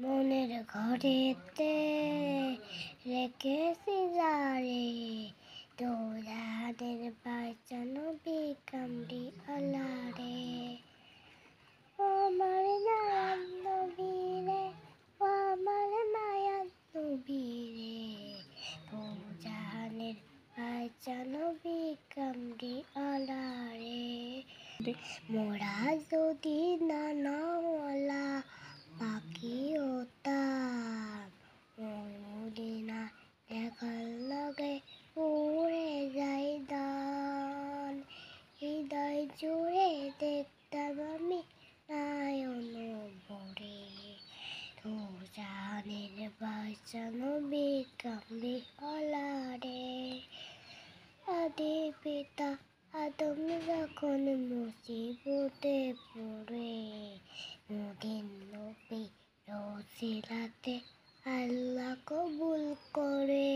মনের ঘরেতে রেখেছি যারে, তোরাদের বাঁচানো বিকামড়ি আলারে। ও আমার নারায়ণ নবীরে, ও আমার মায়ার নবীরে, জাহানের বাঁচানো বিকামড়ি আলারে। মোরা যদি নানাওয়ালা পাখি হতাম, মদিনা দেখার লগে উড়ে যাইতাম। হৃদয় জুড়ে দেখতাম আমি নয়ন ভরে, তো জাহানের বাঁচানো বিকামড়ি আলারে। আদি পিতা আদম যখন মুসিবতে পড়ে, মুদিন নবী রসিলাতে আল্লাহ কবুল করে।